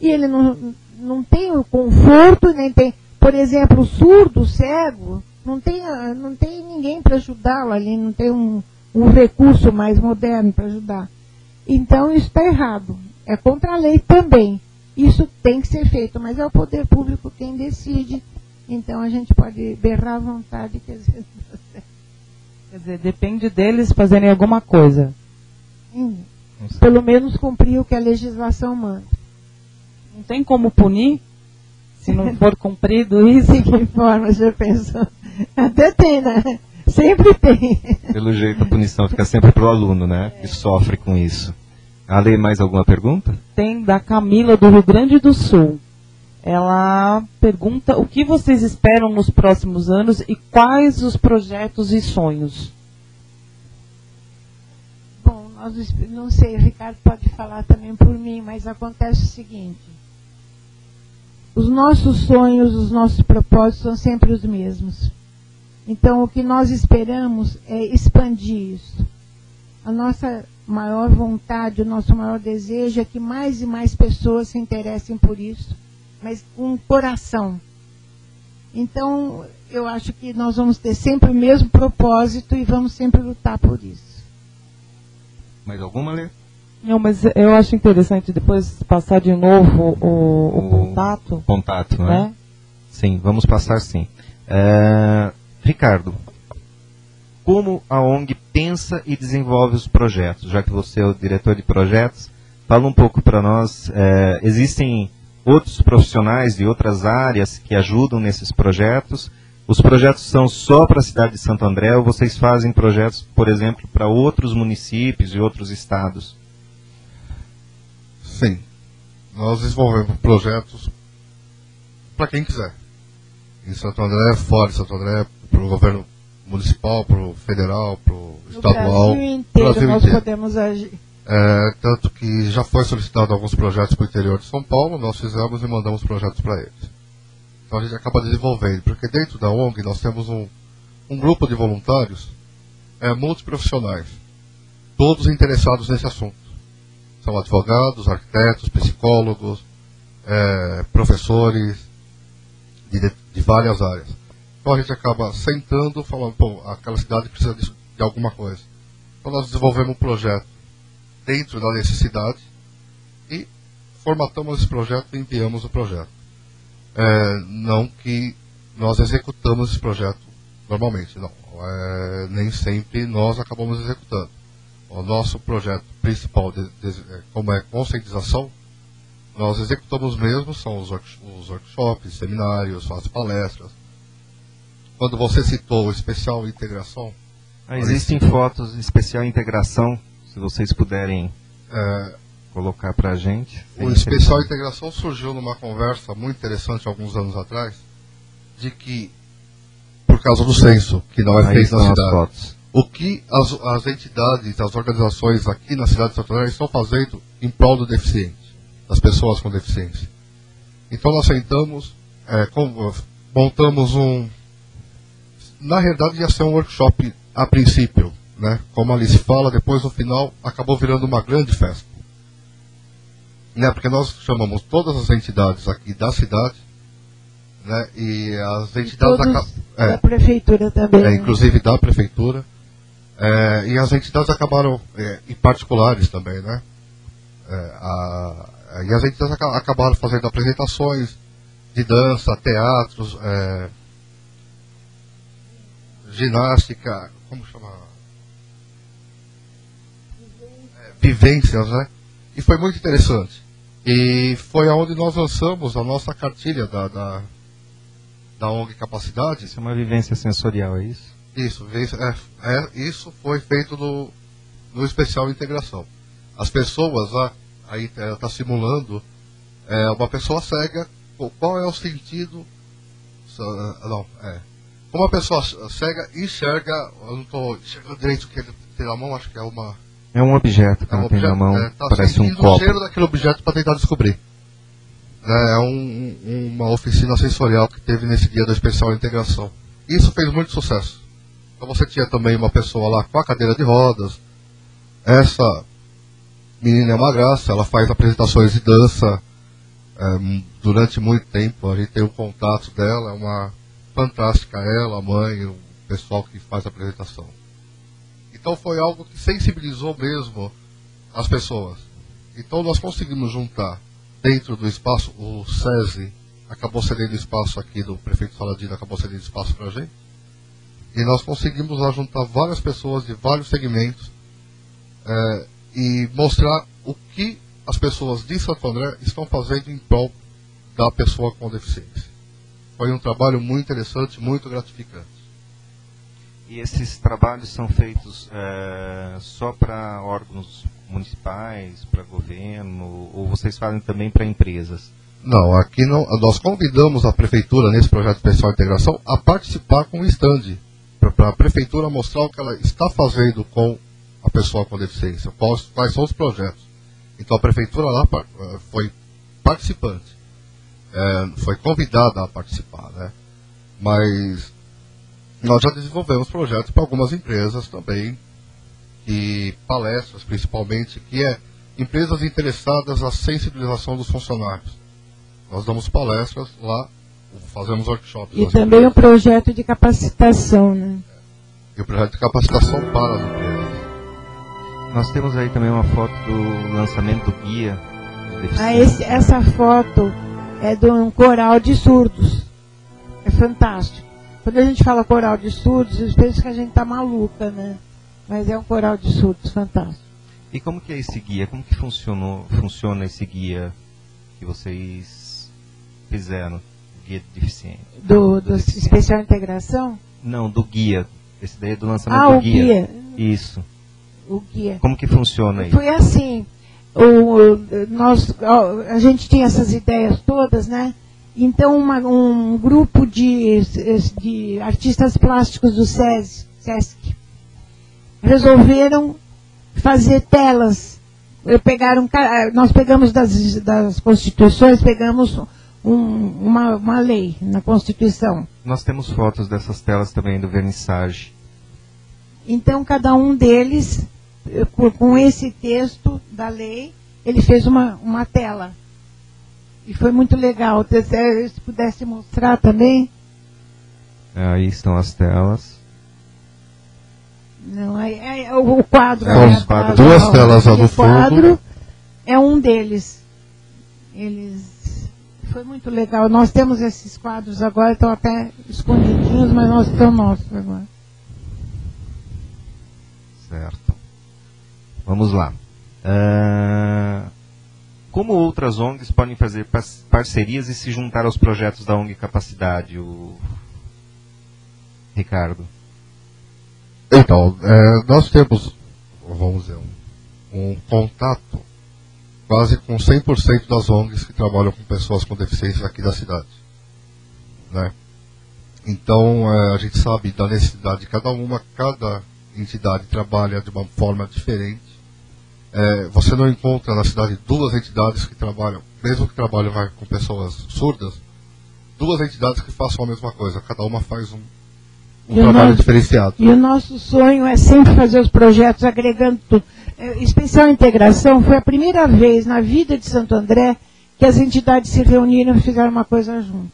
S2: e ele não tem o conforto, nem tem, por exemplo, o surdo, o cego, não tem ninguém para ajudá-lo ali, não tem um recurso mais moderno para ajudar. Então, isso está errado. É contra a lei também. Isso tem que ser feito, mas é o poder público quem decide. Então, a gente pode berrar à vontade que às vezes não dá certo.
S4: Quer dizer, depende deles fazerem alguma coisa.
S2: Pelo menos cumprir o que a legislação manda.
S4: Não tem como punir se não for cumprido isso?
S2: De que forma você pensou? Até tem, né? Sempre tem.
S1: Pelo jeito, a punição fica sempre para o aluno, né? Que sofre com isso. Ale, mais alguma pergunta?
S4: Tem da Camila, do Rio Grande do Sul. Ela pergunta o que vocês esperam nos próximos anos e quais os projetos e sonhos.
S2: Bom, não sei, o Ricardo pode falar também por mim, mas acontece o seguinte. Os nossos sonhos, os nossos propósitos são sempre os mesmos. Então, o que nós esperamos é expandir isso. A nossa maior vontade, o nosso maior desejo é que mais e mais pessoas se interessem por isso, mas com coração. Então, eu acho que nós vamos ter sempre o mesmo propósito e vamos sempre lutar por isso.
S1: Mais alguma, Lê?
S4: Não, mas eu acho interessante depois passar de novo o contato.
S1: Contato, né? Sim, vamos passar sim. Ricardo, como a ONG pensa e desenvolve os projetos? Já que você é o diretor de projetos, fala um pouco para nós. Existem outros profissionais de outras áreas que ajudam nesses projetos? Os projetos são só para a cidade de Santo André ou vocês fazem projetos, por exemplo, para outros municípios e outros estados?
S3: Sim. Nós desenvolvemos projetos para quem quiser. Em Santo André, fora de Santo André, para o governo municipal, para o federal, para o estadual.
S2: No Brasil inteiro podemos agir.
S3: Tanto que já foi solicitado alguns projetos para o interior de São Paulo, nós fizemos e mandamos projetos para eles. Então a gente acaba desenvolvendo, porque dentro da ONG nós temos um grupo de voluntários multiprofissionais, todos interessados nesse assunto. São advogados, arquitetos, psicólogos, professores de várias áreas. Então a gente acaba sentando, falando, pô, aquela cidade precisa de alguma coisa. Então nós desenvolvemos um projeto dentro da necessidade e formatamos esse projeto e enviamos o projeto. Não que nós executamos esse projeto normalmente, não. Nem sempre nós acabamos executando. O nosso projeto principal, como é conscientização, nós executamos mesmo, são os workshops, seminários, as palestras. Quando você citou o especial integração...
S1: existem fotos de especial integração, se vocês puderem colocar para a gente.
S3: O especial integração surgiu numa conversa muito interessante alguns anos atrás, de que, por causa do censo, que não é feito na cidade, o que as entidades, as organizações aqui na cidade de Santo André estão fazendo em prol do deficiente, das pessoas com deficiência. Então nós sentamos, montamos na realidade ia ser um workshop a princípio, né? Como a Alice fala, depois no final acabou virando uma grande festa. Né? Porque nós chamamos todas as entidades aqui da cidade, né? E as entidades
S2: da prefeitura também.
S3: Inclusive da prefeitura. E as entidades acabaram, e particulares também, né? E as entidades acabaram fazendo apresentações de dança, teatros, ginástica, como chama? Vivências, né? E foi muito interessante. E foi aonde nós lançamos a nossa cartilha da ONG Capacidade.
S1: Isso é uma vivência sensorial, é isso?
S3: Isso, isso foi feito no especial integração. As pessoas lá, aí está simulando uma pessoa cega, qual é o sentido? Como a pessoa cega enxerga, eu não estou enxergando direito o que ele tem na mão, acho que é uma...
S1: É um objeto que tem na mão, parece um copo.
S3: O cheiro daquele objeto para tentar descobrir. É uma oficina sensorial que teve nesse dia da especial integração. Isso fez muito sucesso. Então você tinha também uma pessoa lá com a cadeira de rodas. Essa menina é uma graça, ela faz apresentações de dança durante muito tempo. A gente tem o contato dela, é uma fantástica ela, a mãe, o pessoal que faz a apresentação. Então foi algo que sensibilizou mesmo as pessoas. Então nós conseguimos juntar dentro do espaço, o SESI acabou cedendo espaço aqui do prefeito Saladino, acabou cedendo espaço para a gente. E nós conseguimos lá juntar várias pessoas de vários segmentos e mostrar o que as pessoas de Santo André estão fazendo em prol da pessoa com deficiência. Foi um trabalho muito interessante, muito gratificante.
S1: E esses trabalhos são feitos só para órgãos municipais, para governo, ou vocês fazem também para empresas?
S3: Não, aqui não. Nós convidamos a prefeitura nesse projeto especial de integração a participar com o stand, para a prefeitura mostrar o que ela está fazendo com a pessoa com deficiência, quais são os projetos. Então a prefeitura lá foi participante, foi convidada a participar, né? Mas nós já desenvolvemos projetos para algumas empresas também, e palestras principalmente, que empresas interessadas na sensibilização dos funcionários. Nós damos palestras lá, fazemos workshops.
S2: E também empresas. Um projeto de capacitação, né?
S3: E o projeto de capacitação para as empresas.
S1: Nós temos aí também uma foto do lançamento do guia de deficiência.
S2: Essa foto é de um coral de surdos. É fantástico. Quando a gente fala coral de surdos, eles pensam que a gente tá maluca, né? Mas é um coral de surdos fantástico.
S1: E como que é esse guia? Como que funciona esse guia que vocês fizeram? Guia de deficiente.
S2: Do especial integração?
S1: Não, do guia. Esse daí é do lançamento do guia. Isso.
S2: O guia.
S1: Como que funciona aí?
S2: Foi assim. A gente tinha essas ideias todas, né? Então um grupo de artistas plásticos do SESC resolveram fazer telas. Nós pegamos das constituições, pegamos uma lei na Constituição.
S1: Nós temos fotos dessas telas também do vernissage.
S2: Então cada um deles, com esse texto da lei, ele fez uma tela. E foi muito legal. Se pudesse mostrar também.
S1: Aí estão as telas.
S2: Não, o quadro.
S3: Duas telas lá no fundo. O quadro
S2: é um deles. Foi muito legal. Nós temos esses quadros agora, estão até escondidinhos, mas nós estamos nossos agora.
S1: Certo. Vamos lá. Como outras ONGs podem fazer parcerias e se juntar aos projetos da ONG Capacidade, Ricardo?
S3: Então, nós temos, vamos dizer, um contato quase com 100% das ONGs que trabalham com pessoas com deficiência aqui da cidade, né? Então, a gente sabe da necessidade de cada entidade trabalha de uma forma diferente. Você não encontra na cidade duas entidades que trabalham, mesmo que trabalhem com pessoas surdas, duas entidades que façam a mesma coisa, cada uma faz um trabalho diferenciado.
S2: E o nosso sonho é sempre fazer os projetos agregando tudo. Especial Integração foi a primeira vez na vida de Santo André que as entidades se reuniram e fizeram uma coisa junto.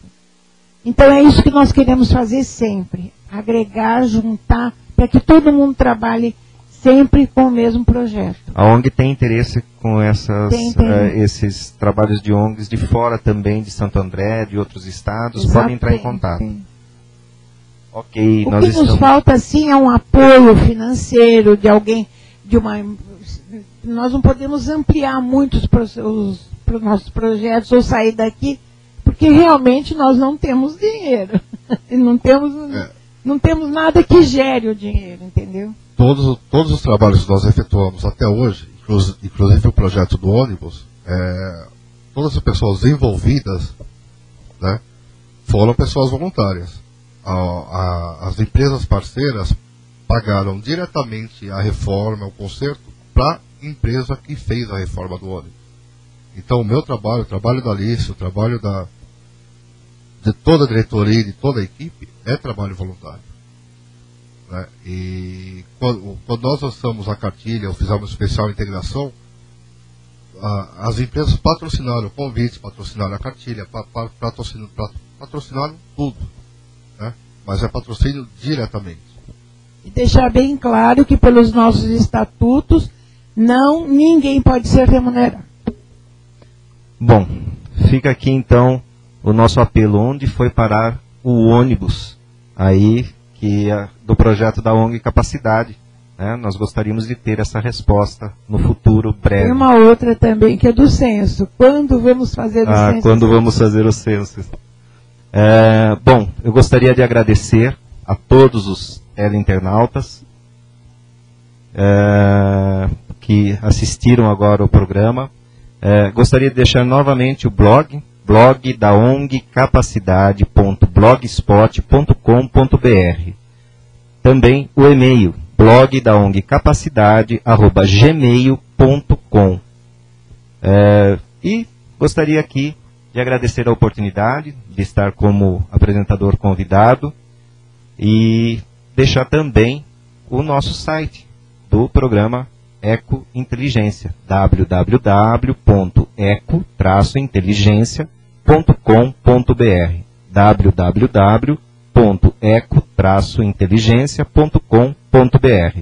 S2: Então é isso que nós queremos fazer sempre, agregar, juntar, para que todo mundo trabalhe sempre com o mesmo projeto.
S1: A ONG tem interesse com esses trabalhos de ONGs de fora também, de Santo André, de outros estados, podem entrar em contato. Sim. Ok,
S2: o que nos falta, sim, é um apoio financeiro de alguém, nós não podemos ampliar muito os nossos projetos ou sair daqui, porque realmente nós não temos dinheiro. Não temos nada que gere o dinheiro, entendeu?
S3: Todos os trabalhos que nós efetuamos até hoje, inclusive o projeto do ônibus, todas as pessoas envolvidas, né, foram pessoas voluntárias. As empresas parceiras pagaram diretamente a reforma, o conserto, para a empresa que fez a reforma do ônibus. Então o meu trabalho, o trabalho da Alice, o trabalho de toda a diretoria e de toda a equipe é trabalho voluntário. Né? E quando nós lançamos a cartilha, ou fizemos especial integração, as empresas patrocinaram convites, patrocinaram a cartilha, patrocinaram tudo. Né? Mas é patrocínio diretamente.
S2: E deixar bem claro que pelos nossos estatutos, ninguém pode ser remunerado.
S1: Bom, fica aqui então o nosso apelo. Onde foi parar o ônibus aí do projeto da ONG Capacidade? Né? Nós gostaríamos de ter essa resposta no futuro breve.
S2: Tem uma outra também que é do censo. Quando vamos fazer o censo?
S1: Quando vamos fazer o censo. Bom, eu gostaria de agradecer a todos os teleinternautas que assistiram agora ao programa. Gostaria de deixar novamente o blog da ONG Capacidade.blogspot.com.br. Também o e-mail blog da ONG Capacidade@gmail.com. E gostaria aqui de agradecer a oportunidade de estar como apresentador convidado e deixar também o nosso site do programa Eco Inteligência, www.eco-inteligencia.com.br, www.eco-inteligencia.com.br.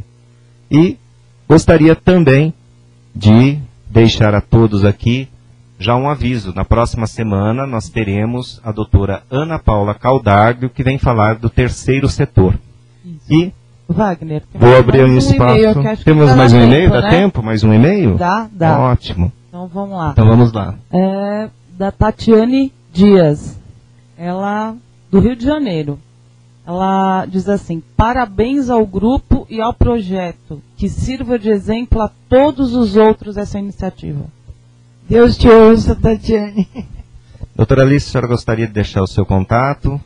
S1: E Gostaria também de deixar a todos aqui já um aviso. Na próxima semana nós teremos a doutora Ana Paula Caldardo, que vem falar do terceiro setor.
S4: Isso.
S1: E
S4: Wagner,
S1: vou abrir um espaço. Temos mais um e-mail? Dá tempo? Mais um e-mail?
S4: Dá.
S1: Ótimo.
S4: Então vamos lá.
S1: Então vamos lá.
S4: É da Tatiane Dias, ela do Rio de Janeiro. Ela diz assim: parabéns ao grupo e ao projeto, que sirva de exemplo a todos os outros essa iniciativa.
S2: Deus te ouça, Tatiane.
S1: Doutora Alice, a senhora gostaria de deixar o seu contato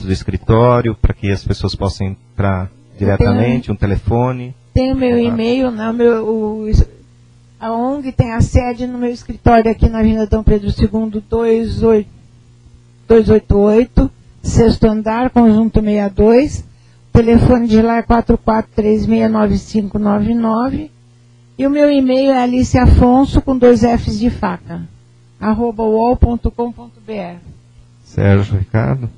S1: do escritório, para que as pessoas possam entrar diretamente, um telefone?
S2: Tem o meu e-mail, né, a ONG tem a sede no meu escritório aqui na Avenida Dom Pedro II, 288, sexto andar, conjunto 62. O telefone de lá é 44369599. E o meu e-mail é aliciafonso, com 2 Fs de faca, @uol.com.br.
S1: Sérgio, Ricardo?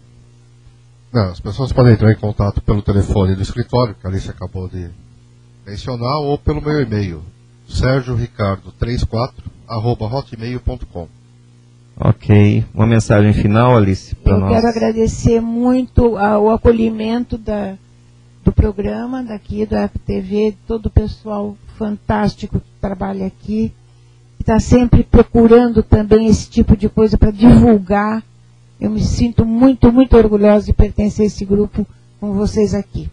S3: Não, as pessoas podem entrar em contato pelo telefone do escritório, que a Alice acabou de mencionar, ou pelo meu e-mail, sergioricardo34@hotmail.com.
S1: Ok. Uma mensagem final, Alice, para nós?
S2: Eu quero agradecer muito o acolhimento do programa, daqui do FTV, todo o pessoal fantástico que trabalha aqui, que está sempre procurando também esse tipo de coisa para divulgar. Eu me sinto muito, muito orgulhosa de pertencer a esse grupo com vocês aqui.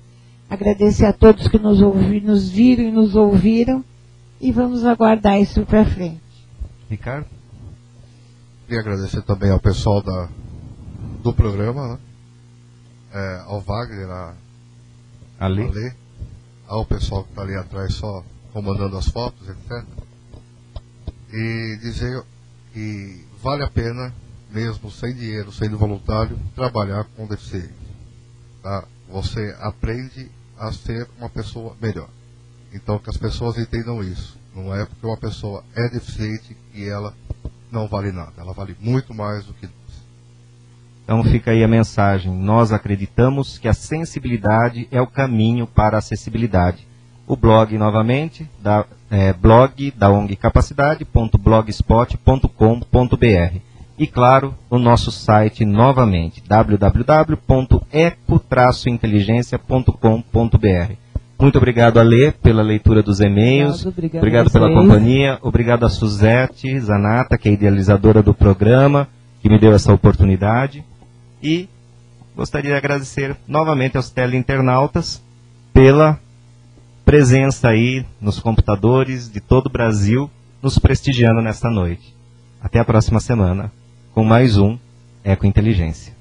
S2: Agradecer a todos que nos viram e nos ouviram, e vamos aguardar isso para frente.
S1: Ricardo?
S3: Queria agradecer também ao pessoal do programa, né? Ao Wagner, a Lê, ao pessoal que está ali atrás só comandando as fotos, etc. E dizer que vale a pena, mesmo sem dinheiro, sendo voluntário, trabalhar com deficiente. Tá? Você aprende a ser uma pessoa melhor. Então que as pessoas entendam isso. Não é porque uma pessoa é deficiente que ela não vale nada. Ela vale muito mais do que nós.
S1: Então fica aí a mensagem. Nós acreditamos que a sensibilidade é o caminho para a acessibilidade. O blog, novamente, blog da ONG Capacidade.blogspot.com.br. E, claro, o nosso site, novamente, www.eco-inteligencia.com.br. Muito obrigado, Alê, pela leitura dos e-mails. Obrigado pela companhia. Obrigado a Suzete Zanata, que é idealizadora do programa, que me deu essa oportunidade. E gostaria de agradecer novamente aos teleinternautas pela presença aí nos computadores de todo o Brasil, nos prestigiando nesta noite. Até a próxima semana, com mais um Eco Inteligência.